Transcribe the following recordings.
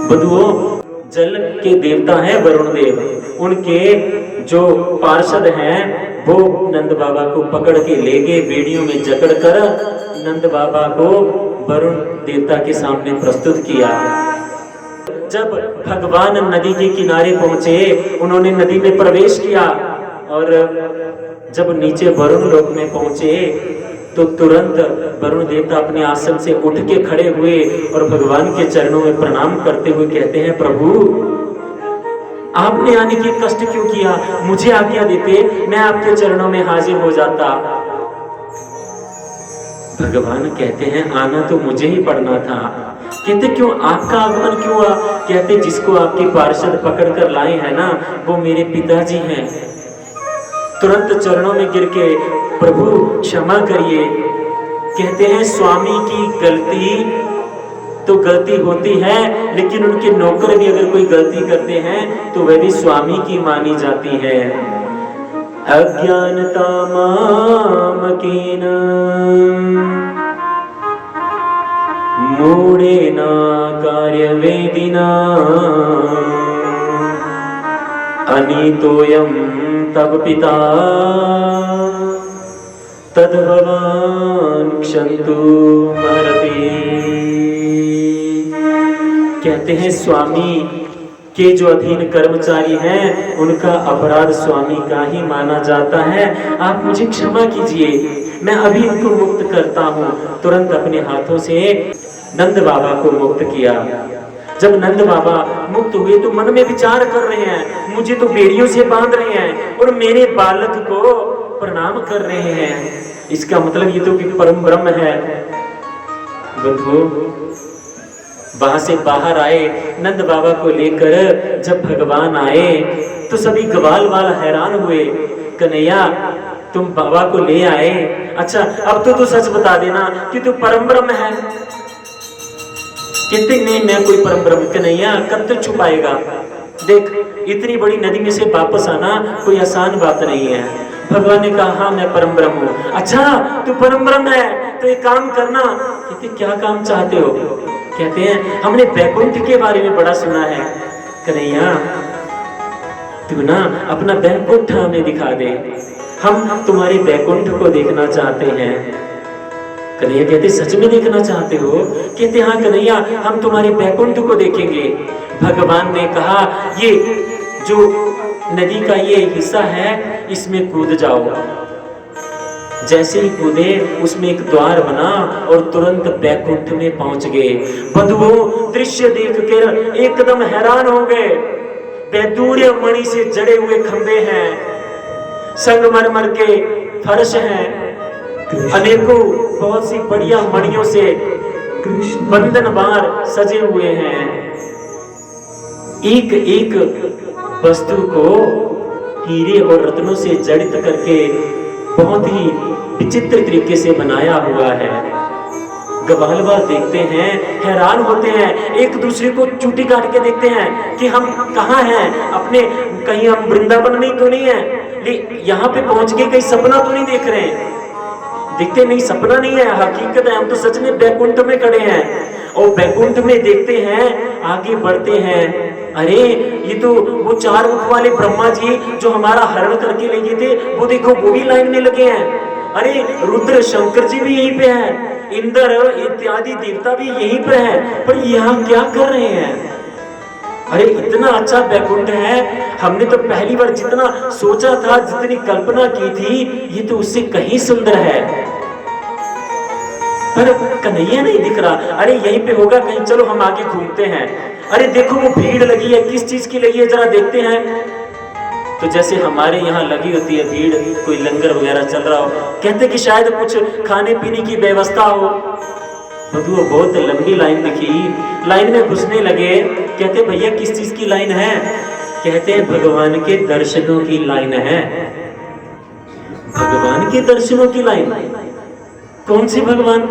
बधुओं, जल के देवता हैं वरुण देव, उनके जो पार्षद हैं वो नंद बाबा को पकड़ के ले गए, बेड़ियों में जकड़ कर नंद बाबा को वरुण देवता के सामने प्रस्तुत किया। जब भगवान नदी के किनारे पहुंचे, उन्होंने नदी में प्रवेश किया और जब नीचे वरुण लोक में पहुंचे तो तुरंत वरुण देवता अपने आसन से उठ के खड़े हुए और भगवान के चरणों में प्रणाम करते हुए कहते हैं, प्रभु आपने आने की कष्ट क्यों किया? मुझे आज्ञा देते, मैं आपके चरणों में हाजिर हो जाता। भगवान कहते हैं, आना तो मुझे ही पड़ना था। कहते क्यों, आपका आगमन क्यों हुआ? कहते जिसको आपके पार्षद पकड़ कर लाए हैं ना, वो मेरे पिताजी हैं। तुरंत चरणों में गिर के, प्रभु क्षमा करिए। कहते हैं स्वामी की गलती तो गलती होती है, लेकिन उनके नौकर भी अगर कोई गलती करते हैं तो वह भी स्वामी की मानी जाती है। अज्ञानता मामकेन मूढ़ेन कार्यवेदिना अनीतोऽयं तव पिता तद्भवान् क्षन्तु महर्षि। कहते हैं स्वामी के जो अधीन कर्मचारी हैं उनका अपराध स्वामी का ही माना जाता है। आप मुझे क्षमा कीजिए, मैं अभी इनको मुक्त करता हूँ। तुरंत अपने हाथों से नंद बाबा को मुक्त किया। जब नंद बाबा मुक्त हुए तो मन में विचार कर रहे हैं, मुझे तो बेड़ियों से बांध रहे हैं और मेरे बालक को प्रणाम कर रहे हैं। इसका मतलब ये तो कि परम ब्रह्म है। बंधुओं, वहां से बाहर आए, नंद बाबा को लेकर जब भगवान आए तो सभी ग्वाल वाल हैरान हुए। कन्हैया तुम बाबा को ले आए, अच्छा अब तो तू सच बता देना कि तू परम ब्रह्म है। कहते नहीं, मैं कोई परम ब्रह्म। कन्हैया कब तक छुपाएगा? देख, इतनी बड़ी नदी में से वापस आना कोई आसान बात नहीं है। भगवान ने कहा, हाँ मैं परम ब्रह्म हूँ। अच्छा तू परम ब्रह्म है तो एक काम करना। कहते क्या काम चाहते हो? कहते हैं हमने बैकुंठ के बारे में बड़ा सुना है। कन्हैया तू ना अपना बैकुंठ हमें दिखा दे, हम तुम्हारे बैकुंठ को देखना चाहते हैं। कन्हैया कहते सच में देखना चाहते हो? कहते हाँ कन्हैया, हम तुम्हारे बैकुंठ को देखेंगे। भगवान ने कहा, ये जो नदी का ये हिस्सा है इसमें कूद जाओ। जैसे ही कूदे उसमें एक द्वार बना और तुरंत बैकुंठ में पहुंच गए। बंधुओं, दृश्य देखकर एकदम हैरान हो गए। वैदूर्य मणि से जड़े हुए खंबे हैं, संगमरमर के फर्श हैं, अनेकों बहुत सी बढ़िया मणियों से बंधनवार सजे हुए हैं। एक एक वस्तु को हीरे और रत्नों से जड़ित करके बहुत ही विचित्र तरीके से बनाया हुआ है। ग्वालवाल देखते हैं, हैरान होते हैं, एक दूसरे को चूटी काट के देखते हैं कि हम कहाँ हैं, अपने कहीं हम वृंदावन में तो नहीं है, यहाँ पे पहुंच के कहीं सपना तो नहीं देख रहे हैं। देखते नहीं, सपना नहीं है, हकीकत है, हम तो सच में बैकुंठ में खड़े हैं। और बैकुंठ में देखते हैं, आगे बढ़ते हैं, अरे ये तो वो चार मुख वाले ब्रह्मा जी जो हमारा हरण करके ले गए थे, वो देखो वो भी लाइन में लगे हैं। अरे रुद्र शंकर जी भी यहीं पे हैं, इंद्र इत्यादि देवता भी यहीं पे हैं, पर यहाँ क्या कर रहे हैं? अरे इतना अच्छा बैकुंठ है, हमने तो पहली बार जितना सोचा था, जितनी कल्पना की थी, ये तो उससे कहीं सुंदर है। पर कन्हैया नहीं दिख रहा। अरे यहीं पे होगा कहीं, चलो हम आगे घूमते हैं। अरे देखो वो भीड़ लगी है, किस चीज की लगी है जरा देखते हैं। तो जैसे हमारे यहाँ लगी होती है भीड़, कोई लंगर वगैरह चल रहा हो, कहते कि शायद कुछ खाने पीने की व्यवस्था हो। बंधुओं, बहुत लंबी लाइन दिखी, लाइन में घुसने लगे। कहते भैया किस चीज की लाइन है? कहते हैं भगवान के दर्शनों की लाइन है। भगवान के दर्शनों की लाइन? कौन से भगवान?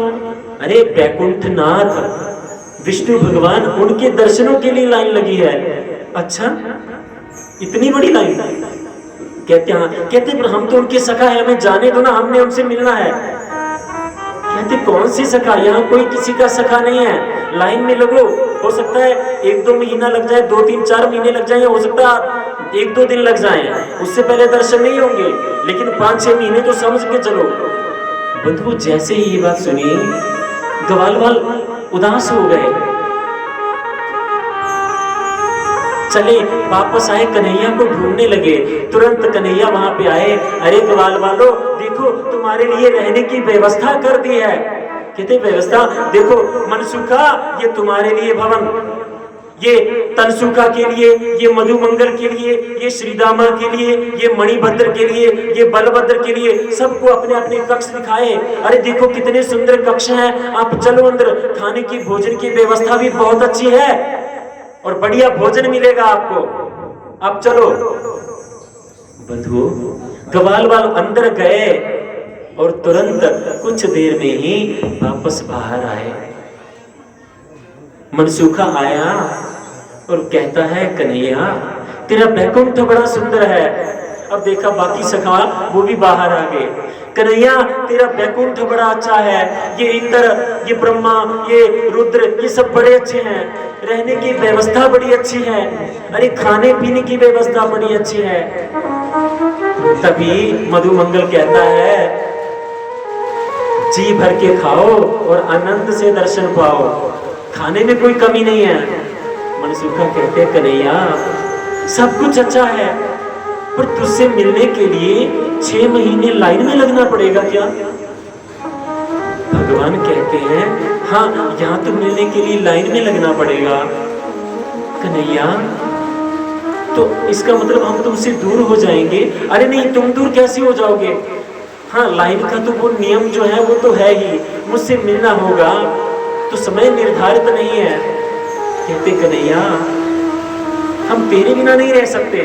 अरे बैकुंठनाथ विष्णु भगवान, उनके दर्शनों के लिए लाइन लगी है। अच्छा इतनी बड़ी लाइन? कहते हाँ। कहते पर हम तो उनके सखा है, हमें जाने दो ना, हमने उनसे मिलना है। कहते कौन सी सखा? यहाँ कोई किसी का सखा नहीं है, लाइन में लगो। हो सकता है 1-2 महीना लग जाए, 2-3-4 महीने लग जाए, हो सकता है 1-2 दिन लग जाए, उससे पहले दर्शन नहीं होंगे, लेकिन 5-6 महीने तो समझ के चलो। बंधुओं, जैसे ही ये बात सुनी, ग्वालवाल उदास हो गए, चले वापस आए, कन्हैया को ढूंढने लगे। तुरंत कन्हैया वहां पे आए, अरे ग्वाल वालों, देखो तुम्हारे लिए रहने की व्यवस्था कर दी है। कहते व्यवस्था? देखो मनसुखा, ये तुम्हारे लिए भवन, ये तनसुखा के लिए, ये मधुमंगल के लिए, ये श्रीदामा के लिए, ये मणिभद्र के लिए, ये बलभद्र के लिए, सबको अपने अपने कक्ष दिखाए। अरे देखो कितने सुंदर कक्ष हैं, आप चलो अंदर, खाने की भोजन की व्यवस्था भी बहुत अच्छी है और बढ़िया भोजन मिलेगा आपको, अब चलो। बंधुओं, ग्वालवाल अंदर गए और तुरंत कुछ देर में ही वापस बाहर आए। मनसुखा आया और कहता है, कन्हैया तेरा बैकुंठ बड़ा सुंदर है। अब देखा बाकी सखा वो भी बाहर आ गए, कन्हैया तेरा बैकुंठ बड़ा अच्छा है, ये इंद्र, ये ब्रह्मा, ये रुद्र, ये सब बड़े अच्छे हैं, रहने की व्यवस्था बड़ी अच्छी है, अरे खाने पीने की व्यवस्था बड़ी अच्छी है। तभी मधुमंगल कहता है, जी भर के खाओ और आनंद से दर्शन पाओ, खाने में कोई कमी नहीं है। मनसुखा कहते, कन्हैया सब कुछ अच्छा है, पर तुझसे मिलने के लिए 6 महीने लाइन में लगना पड़ेगा क्या? भगवान कहते हैं, हाँ यहाँ तो मिलने के लिए लाइन में लगना पड़ेगा। कन्हैया तो इसका मतलब हम तुमसे दूर हो जाएंगे? अरे नहीं, तुम दूर कैसे हो जाओगे? हाँ, लाइन का तो वो नियम जो है वो तो है ही, मुझसे मिलना होगा, तो समय निर्धारित नहीं है। कहते, कन्हैया हम तेरे बिना नहीं रह सकते,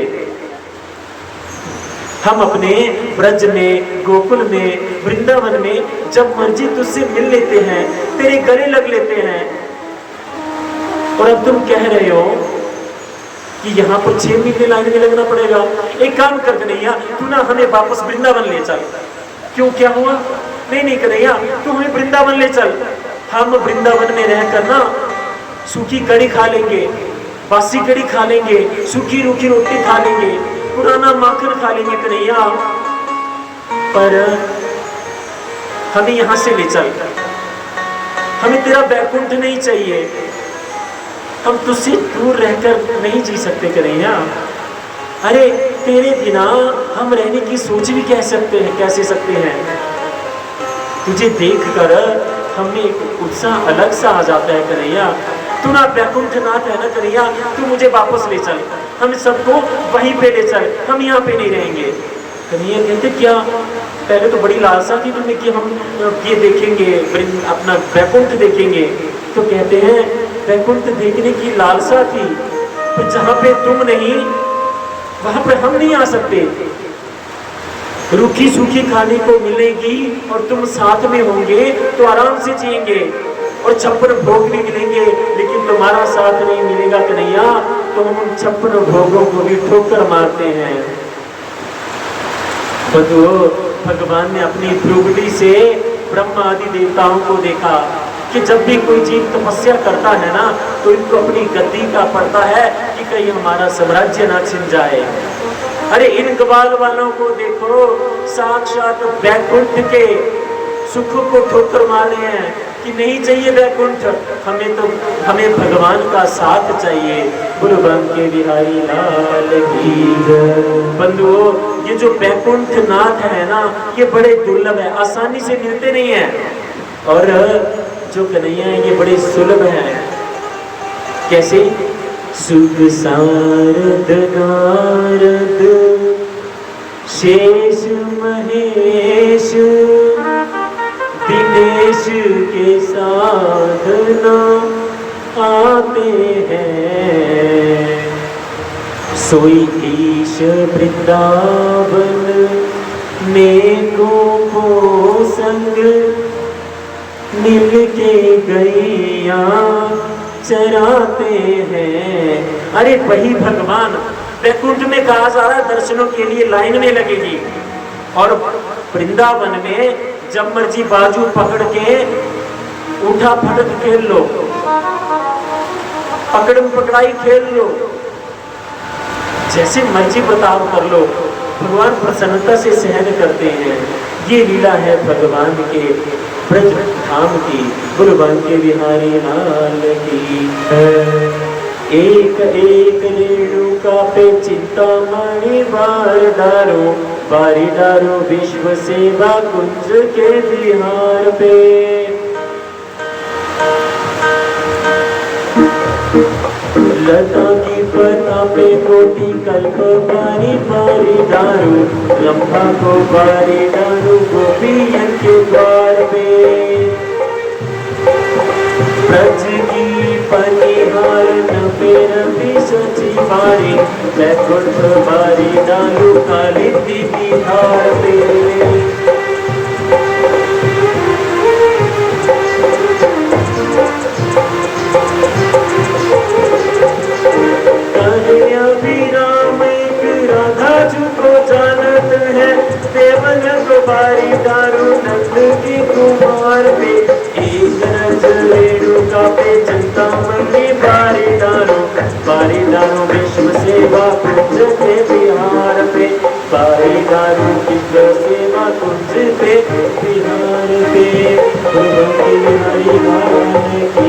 हम अपने ब्रज में, गोकुल में, वृंदावन में जब मर्जी तुझसे मिल लेते हैं, तेरे गले लग लेते हैं, और अब तुम कह रहे हो कि यहाँ पर 6 महीने लाइन में लगना पड़ेगा। एक काम कर कन्हैया, तू ना हमें वापस वृंदावन ले चल। क्यों, क्या हुआ? नहीं नहीं कन्हैया, तू हमें वृंदावन ले चल, हम वृंदावन में रहकर ना सूखी कड़ी खा लेंगे, बासी कड़ी खा लेंगे, सूखी रूखी रोटी खा लेंगे, पुराना माखन खा लेंगे कन्हैया, पर हमें यहां से ले चल, हमें तेरा बैकुंठ नहीं चाहिए, हम तुझसे दूर रहकर नहीं जी सकते कन्हैया। अरे तेरे बिना हम रहने की सोच भी कैसे सकते हैं? तुझे देखकर हमें एक उत्साह अलग सा आ जाता है कन्हैया। तू ना बैकुंठनाथ है ना कन्हैया, तू मुझे वापस ले चल, हम सबको वहीं पे ले चल, हम यहाँ पे नहीं रहेंगे। कन्हैया कहते, क्या पहले तो बड़ी लालसा थी तुम्हें कि हम ये देखेंगे, अपना बैकुंठ देखेंगे, तो कहते हैं बैकुंठ देखने की लालसा थी, पर जहाँ पे तुम नहीं वहां पर हम नहीं आ सकते। रूखी सूखी खाने को मिलेगी और तुम साथ में होंगे तो आराम से जिएंगे, और 56 भोग भी मिलेंगे, लेकिन तुम्हारा साथ नहीं मिलेगा कन्हैया, तो हम उन 56 भोगों को भी ठोकर मारते हैं। बंधुओं, भगवान ने अपनी भ्रुगुटी से ब्रह्मा आदि देवताओं को देखा कि जब भी कोई जीव तपस्या करता है ना, तो इनको अपनी गद्दी का पड़ता है कि कहीं हमारा साम्राज्य ना छिन जाए। अरे इन ग्वाल वालों को देखो, साक्षात बैकुंठ के सुख को ठोकर मारे हैं कि नहीं चाहिए बैकुंठ, हमें भगवान का साथ चाहिए। बोलो के बिहारी लाल की जय। बंधुओं, ये जो बैकुंठ नाथ है ना, ये बड़े दुर्लभ है, आसानी से मिलते नहीं है, और जो कन्हैया है ये बड़े सुलभ है। कैसे? सुख सारद नारद शेष महेश दिनेश के साधना आते हैं, सोई ईश वृंदावन में को संग मिल के गैया चराते हैं। अरे वही भगवान वैकुंठ में कहा जा रहा है दर्शनों के लिए लाइन में लगेगी, और वृंदावन में जब मर्जी बाजू पकड़ के उठा फटक खेल लो। पकड़म पकड़ाई खेल लो, जैसे मर्जी बर्ताव कर लो, भगवान प्रसन्नता से सहन करते हैं। ये लीला है भगवान के ब्रज धाम की, गुरुवन के बिहारी लाल की है। एक एक रेणुका पे चिंतामणि बार डारो, बारी डारो विश्व सेवा कुंज के बिहार पे। लता की पता पे कोटि कल्प बारी बारी डारो, रंभा को बारी डारो गोपियन के द्वार पे। ब्रज की पनिहार नपे नपी सची बारी, बैकुंठ बारी डालो कालिंदी बिहार पे। जानत है देवन को बारी डारो नंद की कुमार पे। एक रज रेणुका पे चिंतामणि बारी डारो विश्व सेवा कुंज के बिहार पे। बारी डारो विश्व सेवा कुंज पे बिहार पे। बिहारी लाल की